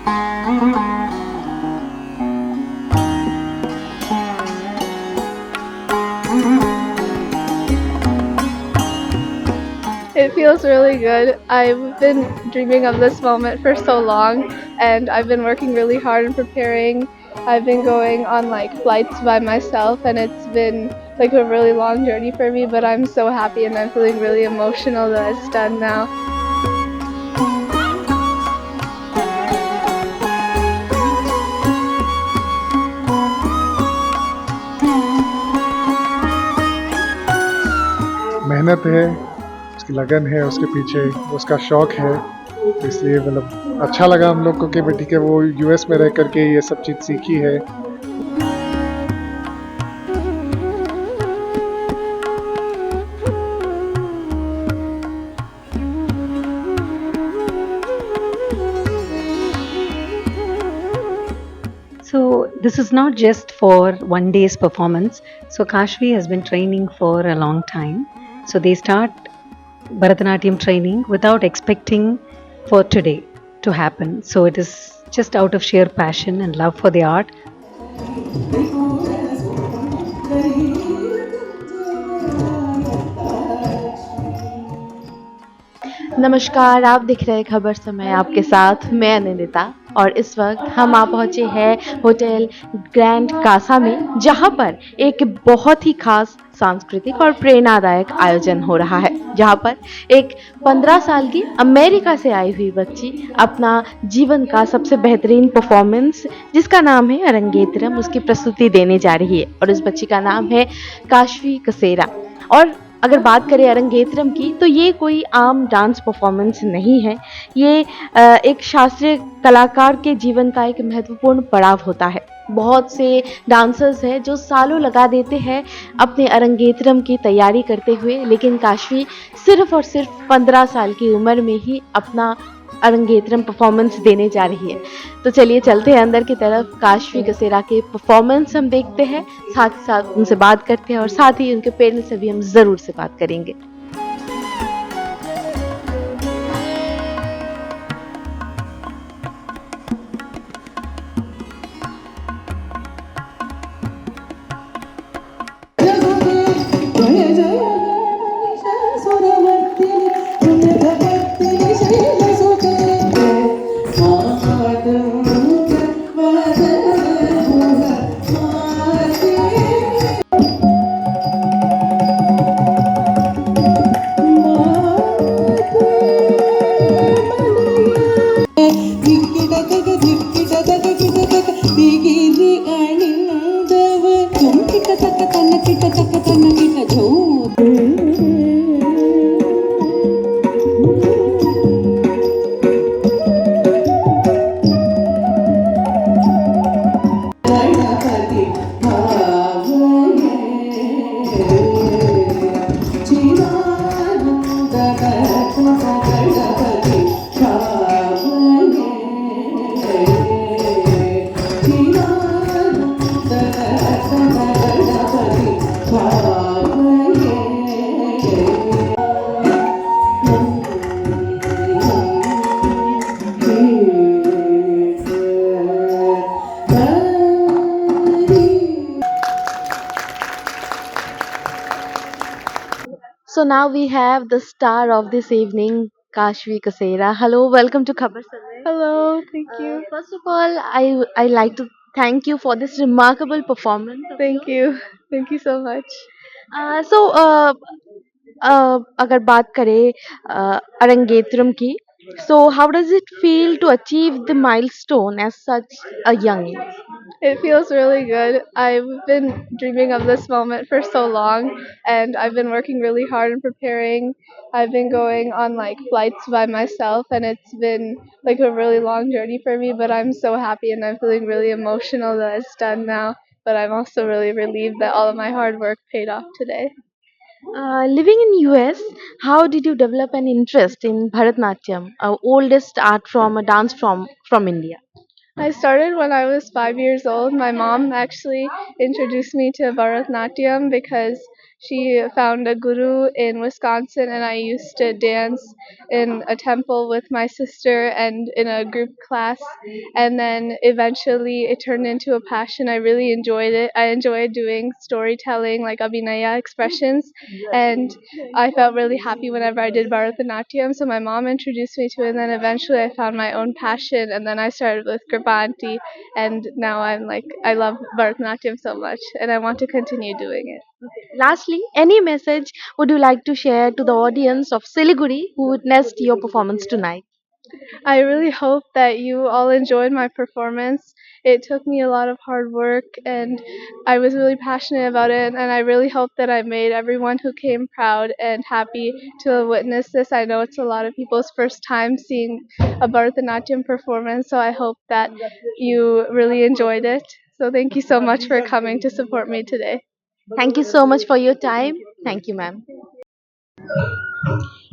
It feels really good. I've been dreaming of this moment for so long, and I've been working really hard and preparing. I've been going on like flights by myself, and it's been like a really long journey for me, but I'm so happy and I'm feeling really emotional that it's done now. मेहनत है, उसकी लगन है उसके पीछे, उसका शौक है। तो इसलिए मतलब अच्छा लगा हम लोग को कि बेटी के वो यूएस में रह कर के ये सब चीज़ सीखी है। So this is not just for one day's performance. So Kashvi has been training for a long time. So they start Bharatanatyam training without expecting for today to happen. So it is just out of sheer passion and love for the art. नमस्कार, आप देख रहे हैं खबर समय आपके साथ मैं अनिंदिता और इस वक्त हम आ पहुँचे हैं होटल ग्रैंड कासा में जहाँ पर एक बहुत ही खास सांस्कृतिक और प्रेरणादायक आयोजन हो रहा है जहाँ पर एक 15 साल की अमेरिका से आई हुई बच्ची अपना जीवन का सबसे बेहतरीन परफॉर्मेंस जिसका नाम है अरंगेत्रम उसकी प्रस्तुति देने जा रही है और इस बच्ची का नाम है काशवी कसेरा। और अगर बात करें अरंगेत्रम की तो ये कोई आम डांस परफॉर्मेंस नहीं है। ये एक शास्त्रीय कलाकार के जीवन का एक महत्वपूर्ण पड़ाव होता है। बहुत से डांसर्स हैं जो सालों लगा देते हैं अपने अरंगेत्रम की तैयारी करते हुए, लेकिन काशवी सिर्फ और सिर्फ 15 साल की उम्र में ही अपना अरंगेत्रम परफॉर्मेंस देने जा रही है। तो चलिए चलते हैं अंदर की तरफ, काशवी कसेरा के परफॉर्मेंस हम देखते हैं, साथ ही साथ उनसे बात करते हैं और साथ ही उनके पेरेंट्स से भी हम ज़रूर से बात करेंगे। So now we have the star of this evening, Kashvi Kasera. Hello, welcome to Khabar Samay. Hello, thank you. First of all, I like to thank you for this remarkable performance. Thank you. Thank you so much. So अगर बात करें अरंगेत्रम की, so how does it feel to achieve the milestone as such a young age? It feels really good. I've been dreaming of this moment for so long, and I've been working really hard and preparing. I've been going on like flights by myself, and it's been like a really long journey for me, but I'm so happy and I'm feeling really emotional that it's done now. But I'm also really relieved that all of my hard work paid off today. Living in US, how did you develop an interest in Bharatnatyam, oldest art form, a dance from India? I started when I was 5 years old. My mom actually introduced me to Bharatnatyam because She found a guru in Wisconsin, and I used to dance in a temple with my sister and in a group class. And then eventually it turned into a passion. I really enjoyed it. I enjoyed doing storytelling, like Abhinaya expressions, and I felt really happy whenever I did Bharatanatyam. So my mom introduced me to it, and then eventually I found my own passion, and then I started with Kripa Aunty, and now I'm like, I love Bharatanatyam so much, and I want to continue doing it. Lastly, any message would you like to share to the audience of Siliguri who witnessed your performance tonight? I really hope that you all enjoyed my performance. It took me a lot of hard work, and I was really passionate about it, and I really hope that I made everyone who came proud and happy to witness this. I know it's a lot of people's first time seeing a Bharatanatyam performance, so I hope that you really enjoyed it. So thank you so much for coming to support me today. Thank you so much for your time. Thank you, ma'am.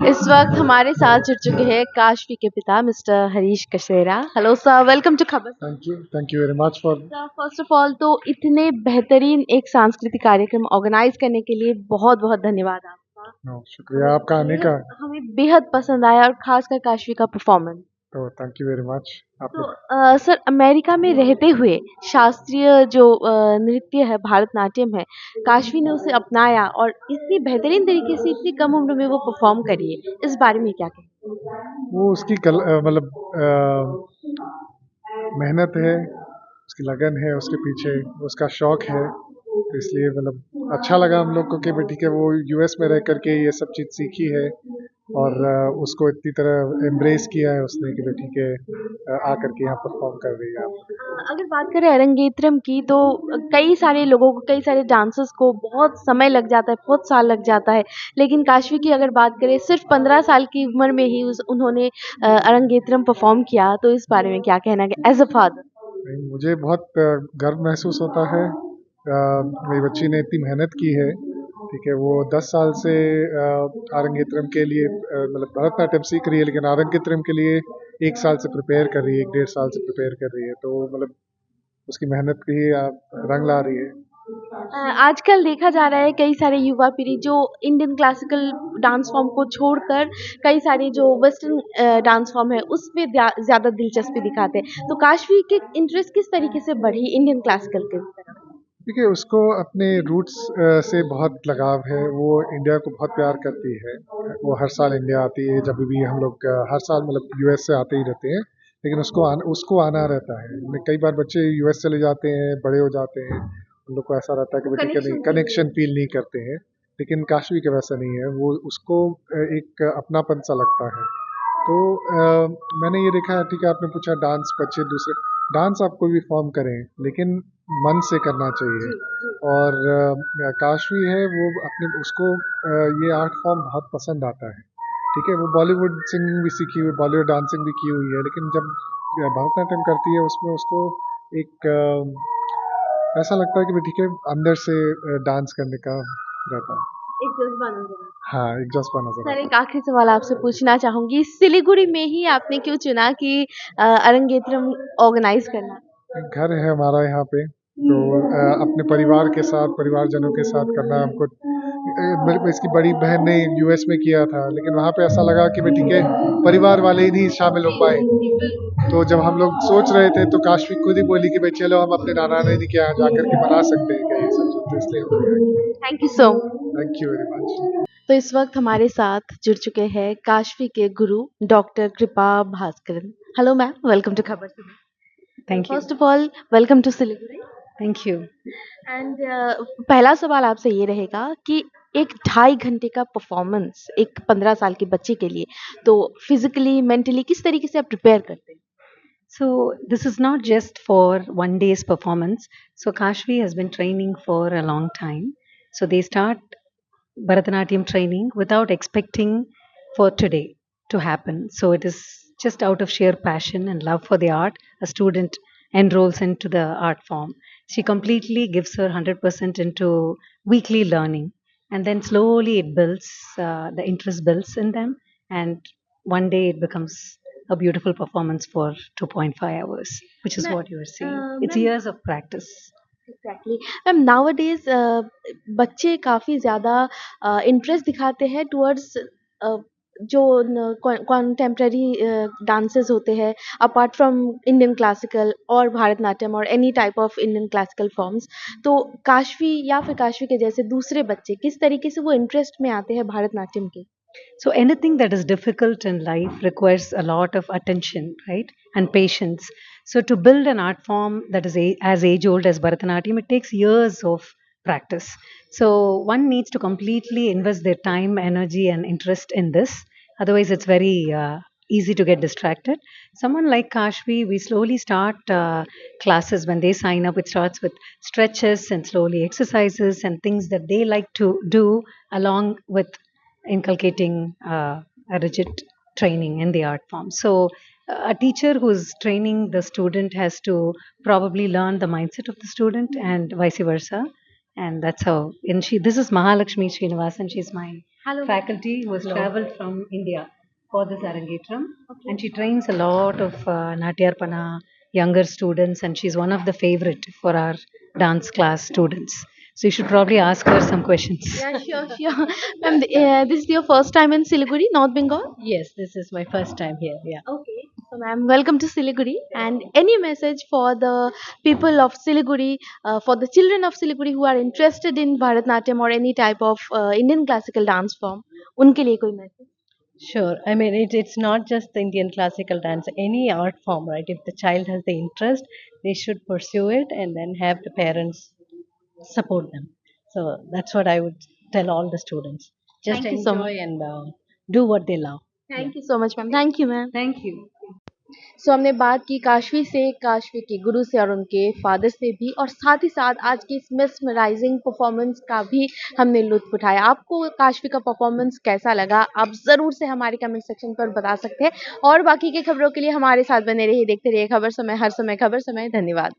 इस वक्त हमारे साथ जुड़ चुके हैं काशवी के पिता mister Harish Kasera. Hello sir, welcome to खबर. Thank you very much for sir, first of all तो इतने बेहतरीन एक सांस्कृतिक कार्यक्रम ऑर्गेनाइज करने के लिए बहुत बहुत धन्यवाद आपका. शुक्रिया आपका आने का. हमें बेहद पसंद आया और खासकर काशवी का परफॉर्मेंस. तो थैंक यू वेरी मच. तो सर, अमेरिका में रहते हुए शास्त्रीय जो नृत्य है, भारतनाट्यम है, काशवी ने उसे अपनाया और इतनी बेहतरीन तरीके से इतनी कम उम्र में वो परफॉर्म करी है. इस बारे में क्या कहें? वो उसकी मतलब मेहनत है, उसकी लगन है उसके पीछे, उसका शौक है. तो इसलिए मतलब अच्छा लगा हम लोग को कि भाई ठीक है वो यूएस में रह करके ये सब चीज़ सीखी है और उसको इतनी तरह एम्ब्रेस किया है उसने कि भाई ठीक है आकर के यहाँ परफॉर्म कर रही है. अगर बात करें अरंगेत्रम की तो कई सारे लोगों को, कई सारे डांसर्स को बहुत समय लग जाता है, बहुत साल लग जाता है. लेकिन काशवी की अगर बात करें, सिर्फ 15 साल की उम्र में ही उन्होंने अरंगेत्रम परफॉर्म किया. तो इस बारे में क्या कहना है एज अ फादर? मुझे बहुत गर्व महसूस होता है. मेरी बच्ची ने इतनी मेहनत की है. ठीक है, वो 10 साल से आरंगेत्रम के लिए मतलब भरतनाट्यम सीख रही है, लेकिन आरंगेत्रम के लिए 1 साल से प्रिपेयर कर रही है, 1 डेढ़ साल से प्रिपेयर कर रही है. तो मतलब उसकी मेहनत भी रंग ला रही है. आजकल देखा जा रहा है कई सारे युवा पीढ़ी जो इंडियन क्लासिकल डांस फॉर्म को छोड़कर कई सारे जो वेस्टर्न डांस फॉर्म है उसमें ज़्यादा दिलचस्पी दिखाते हैं. तो काशवी के इंटरेस्ट किस तरीके से बढ़ी इंडियन क्लासिकल के तरफ? देखिए उसको अपने रूट्स से बहुत लगाव है. वो इंडिया को बहुत प्यार करती है. वो हर साल इंडिया आती है. जब भी हम लोग हर साल मतलब यूएस से आते ही रहते हैं, लेकिन उसको आना रहता है. कई बार बच्चे यूएस चले जाते हैं, बड़े हो जाते हैं, उन लोग को ऐसा रहता है कि बेटे नहीं कनेक्शन फील नहीं करते हैं. लेकिन काशवी के वैसा नहीं है. वो उसको एक अपनापन सा लगता है. तो मैंने ये देखा, ठीक है आपने पूछा डांस बच्चे दूसरे डांस आप कोई भी फॉर्म करें लेकिन मन से करना चाहिए. और काशवी है वो अपने उसको ये आर्ट फॉर्म बहुत पसंद आता है. ठीक है, वो बॉलीवुड सिंगिंग भी सीखी हुई, बॉलीवुड डांसिंग भी की हुई है, लेकिन जब भरतनाट्यम करती है उसमें उसको एक ऐसा लगता है कि भाई ठीक है अंदर से डांस करने का रहता है. एक जज्बा नजर आता है. हाँ, एक जज्बा नजर सर, आता है. एक आखिरी सवाल आपसे पूछना चाहूंगी, सिलीगुड़ी में ही आपने क्यों चुना कि अरंगेत्रम ऑर्गेनाइज करना? घर है हमारा यहाँ पे, तो अपने परिवार के साथ, परिवारजनों के साथ करना हमको. इसकी बड़ी बहन ने यूएस में किया था, लेकिन वहाँ पे ऐसा लगा कि भाई ठीक है परिवार वाले ही नहीं शामिल हो पाए. तो जब हम लोग सोच रहे थे तो काशवी खुद ही बोली कि भाई चलो हम अपने नाना नानी के यहाँ जाकर के मना सकते हैं क्या ये सब चीज़. तो इसलिए हम लोग thank you so. Thank you very much. तो इस वक्त हमारे साथ जुड़ चुके हैं काशवी के गुरु doctor Kripa Bhaskaran. Hello ma'am, welcome to Khabar Subah. Thank you. First of all welcome to Siliguri. Thank you. And पहला सवाल आपसे ये रहेगा कि एक 2.5 घंटे का परफॉर्मेंस एक 15 साल के बच्चे के लिए, तो फिजिकली मेंटली किस तरीके से आप प्रिपेयर करते हैं? So this is not just for one day's performance. So Kashvi has been training for a long time. So they start Bharatanatyam training without expecting for today to happen. So it is just out of sheer passion and love for the art. A student enrolls into the art form. She completely gives her 100% into weekly learning. And then slowly it builds, the interest builds in them. And one day it becomes a beautiful performance for 2.5 hours, which is what you are seeing. It's years of practice. Exactly ma'am, nowadays बच्चे काफ़ी ज़्यादा interest दिखाते हैं towards जो contemporary dances होते हैं, apart from Indian classical और भारतनाट्यम और any type of Indian classical forms. तो काशवी या फिर काशवी के जैसे दूसरे बच्चे किस तरीके से वो इंटरेस्ट में आते हैं भारतनाट्यम के? So anything that is difficult in life requires a lot of attention, right, and patience. So to build an art form that is as age old as Bharatanatyam, it takes years of practice. So one needs to completely invest their time, energy, and interest in this. Otherwise, it's very easy to get distracted. Someone like Kashvi, we slowly start classes when they sign up. It starts with stretches and slowly exercises and things that they like to do along with inculcating a rigid training in the art form. So, a teacher who's training the student has to probably learn the mindset of the student and vice versa. And that's how. And this is Mahalakshmi Srinivasan. She's my Hello. faculty who has traveled from India for this Arangetram. And she trains a lot of Natyarpana younger students, and she's one of the favorite for our dance class students. So you should probably ask her some questions. Yeah, sure. Ma'am, this is your first time in Siliguri, North Bengal? Yes, this is my first time here. Yeah. Okay. So, ma'am, welcome to Siliguri. And any message for the people of Siliguri, for the children of Siliguri who are interested in Bharatnatyam or any type of Indian classical dance form, उनके लिए कोई message? Sure. I mean, it's not just the Indian classical dance, any art form, right? If the child has the interest, they should pursue it and then have the parents support them. So that's what I would tell all the students. Just Thank you so enjoy and do what they love. Thank you so much, ma'am. Thank you, ma'am. Thank you. सो हमने बात की काशवी से, काशवी के गुरु से और उनके father से भी, और साथ ही साथ आज की इस मेस्मराइजिंग परफॉर्मेंस का भी हमने लुत्फ उठाया। आपको काशवी का परफॉर्मेंस कैसा लगा, आप ज़रूर से हमारे कमेंट सेक्शन पर बता सकते हैं। और बाकी की खबरों के लिए हमारे साथ बने रहिए, देखते रहिए खबर समय, हर समय खबर समय। धन्यवाद।